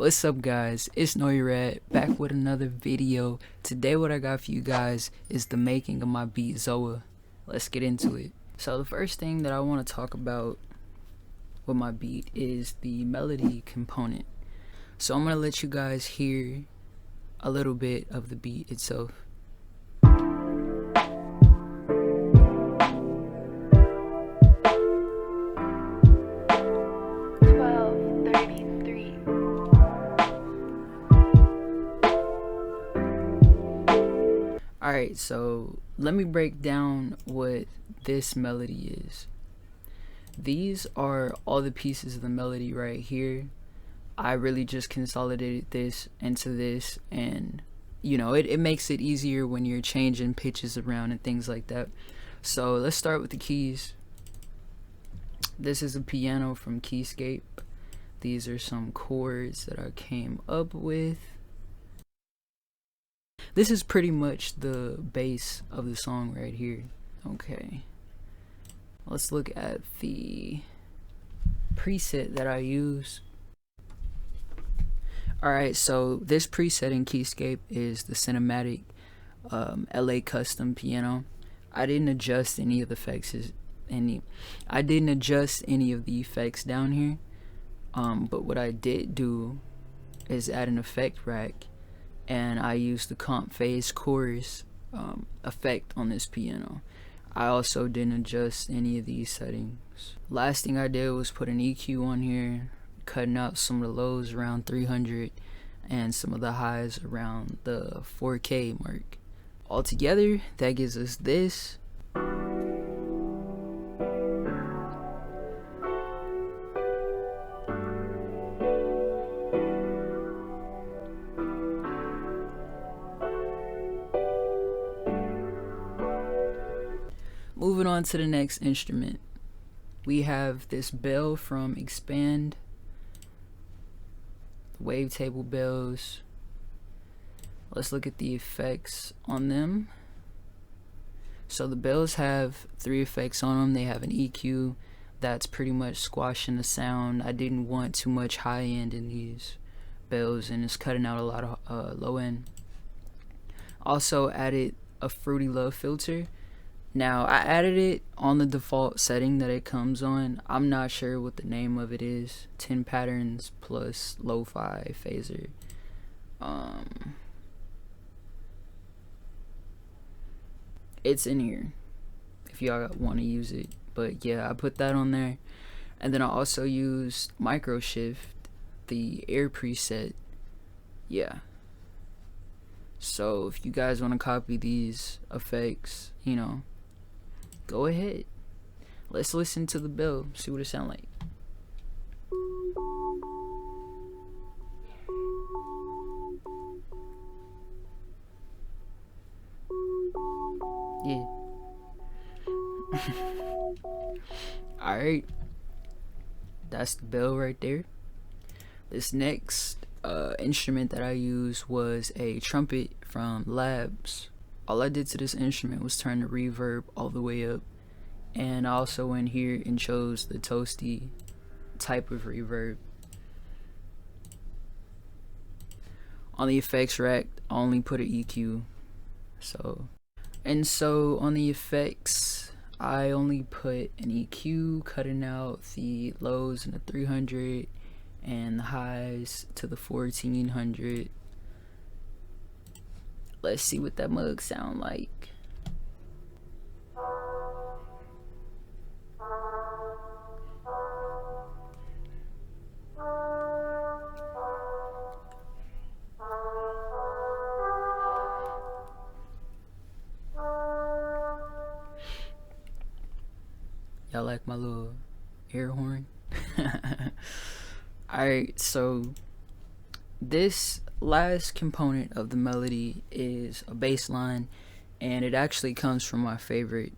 What's up guys, it's Noyerad back with another video. Today what I got for you guys is the making of my beat Zoa. Let's get into it. So the first thing that I want to talk about with my beat is the melody component. So I'm going to let you guys hear a little bit of the beat itself. Alright, so let me break down what this melody is. These are all the pieces of the melody right here. I really just consolidated this into this, and you know, it makes it easier when you're changing pitches around and things like that. So let's start with the keys. This is a piano from Keyscape. These are some chords that I came up with. This is pretty much the base of the song right here. Okay, let's look at the preset that I use. Alright, so this preset in Keyscape is the cinematic LA custom piano. I didn't adjust any of the effects down here. But what I did do is add an effect rack, and I used the comp phase chorus effect on this piano. I also didn't adjust any of these settings. Last thing I did was put an EQ on here, cutting out some of the lows around 300 and some of the highs around the 4K mark. Altogether, that gives us this. Moving on to the next instrument, we have this bell from Expand, the wavetable bells. Let's look at the effects on them. So the bells have 3 effects on them. They have an EQ that's pretty much squashing the sound. I didn't want too much high end in these bells, and it's cutting out a lot of low end. Also added a Fruity Love filter. Now I added it on the default setting that it comes on. I'm not sure what the name of it is. 10 patterns plus lo-fi phaser. It's in here if y'all want to use it, but yeah, I put that on there. And then I also used micro shift, the air preset. Yeah, so if you guys want to copy these effects, you know, go ahead. Let's listen to the bell, see what it sounds like. Yeah. Alright, that's the bell right there. This next instrument that I used was a trumpet from Labs. All I did to this instrument was turn the reverb all the way up, and I also went here and chose the toasty type of reverb. On the effects rack, I only put an EQ. So on the effects, I only put an EQ, cutting out the lows in the 300 and the highs to the 1400. Let's see what that mug sound like. Y'all like my little air horn? Alright, so this last component of the melody is a bass line, and it actually comes from my favorite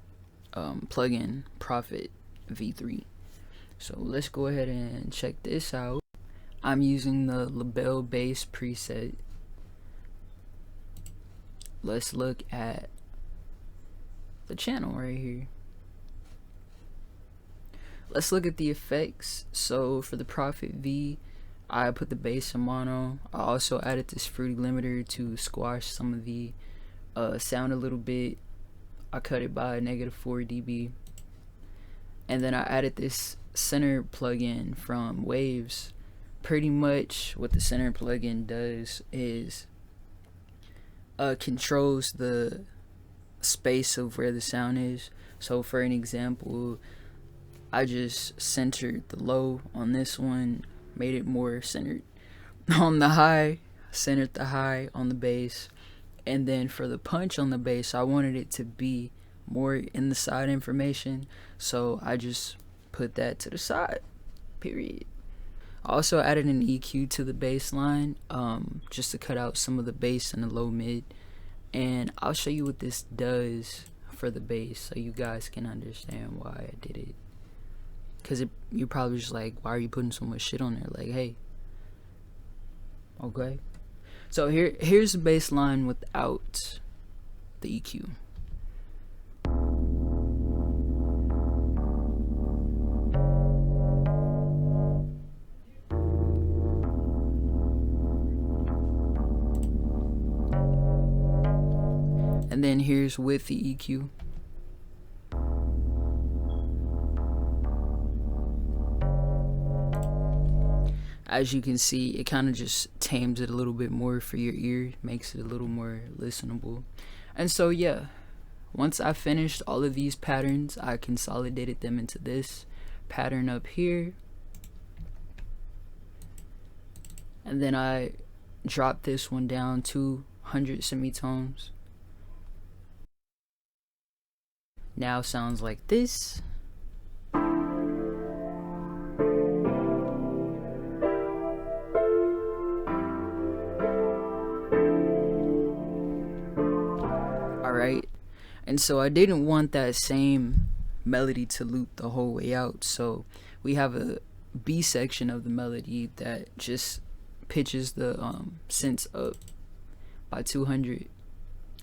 plugin, Prophet V3. So let's go ahead and check this out. I'm using the label bass preset. Let's look at the channel right here. Let's look at the effects. So for the Prophet V, I put the bass in mono. I also added this fruity limiter to squash some of the sound a little bit. I cut it by -4 dB. And then I added this center plugin from Waves. Pretty much what the center plugin does is controls the space of where the sound is. So for an example, I just centered the low on this one, made it more centered on the high, centered the high on the bass, and then for the punch on the bass, I wanted it to be more in the side information, so I just put that to the side, period. I also added an EQ to the bass line, just to cut out some of the bass and the low mid, and I'll show you what this does for the bass so you guys can understand why I did it. Because you're probably just like, why are you putting so much shit on there? Like, hey, okay. So here's the bass line without the EQ. And then here's with the EQ. As you can see, it kind of just tames it a little bit more for your ear, makes it a little more listenable. And so yeah, once I finished all of these patterns, I consolidated them into this pattern up here. And then I dropped this one down 200 semitones. Now sounds like this. Alright, and so I didn't want that same melody to loop the whole way out, so we have a B section of the melody that just pitches the synths up by 200,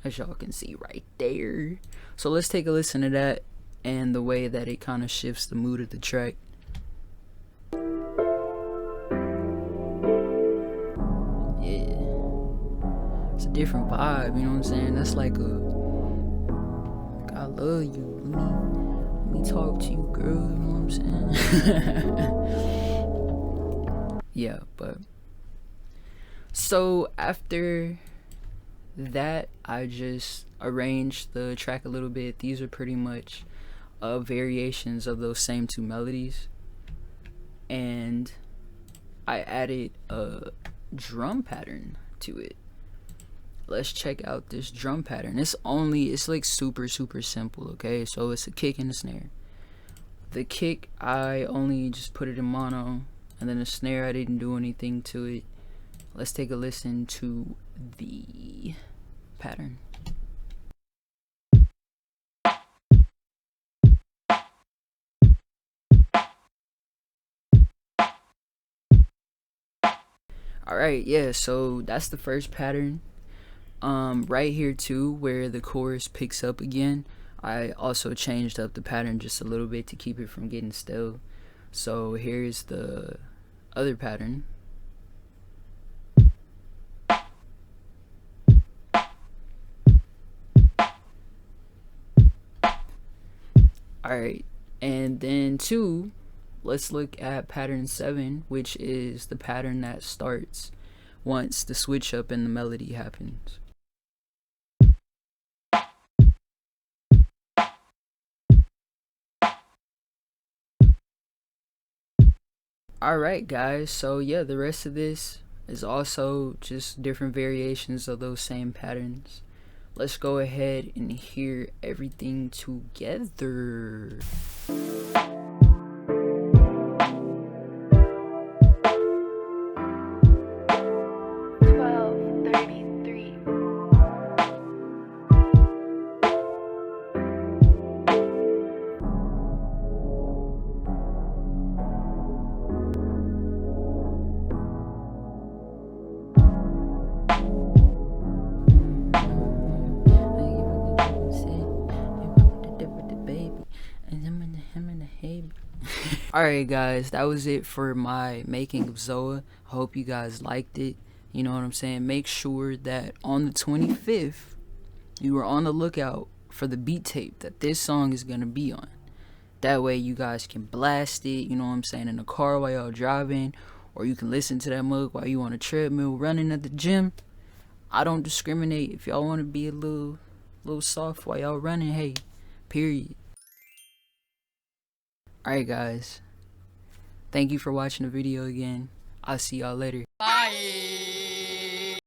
as y'all can see right there. So let's take a listen to that and the way that it kind of shifts the mood of the track. Yeah, it's a different vibe, you know what I'm saying? That's like I love you, let me talk to you, girl, you know what I'm saying? Yeah, but so after that, I just arranged the track a little bit. These are pretty much variations of those same two melodies, and I added a drum pattern to it. Let's check out this drum pattern. It's like super simple, okay? So it's a kick and a snare. The kick, I only just put it in mono, and then the snare, I didn't do anything to it. Let's take a listen to the pattern. Alright, yeah, so that's the first pattern. Right here too, where the chorus picks up again, I also changed up the pattern just a little bit to keep it from getting stale. So here's the other pattern. Alright, and then two, let's look at pattern 7, which is the pattern that starts once the switch up in the melody happens. Alright guys, so yeah, the rest of this is also just different variations of those same patterns. Let's go ahead and hear everything together. Alright guys, that was it for my making of Zoa. I hope you guys liked it. You know what I'm saying? Make sure that on the 25th, you are on the lookout for the beat tape that this song is going to be on. That way you guys can blast it, you know what I'm saying, in the car while y'all driving, or you can listen to that mug while you on a treadmill running at the gym. I don't discriminate. If y'all want to be a little soft while y'all running, hey, period. Alright guys, thank you for watching the video again. I'll see y'all later. Bye.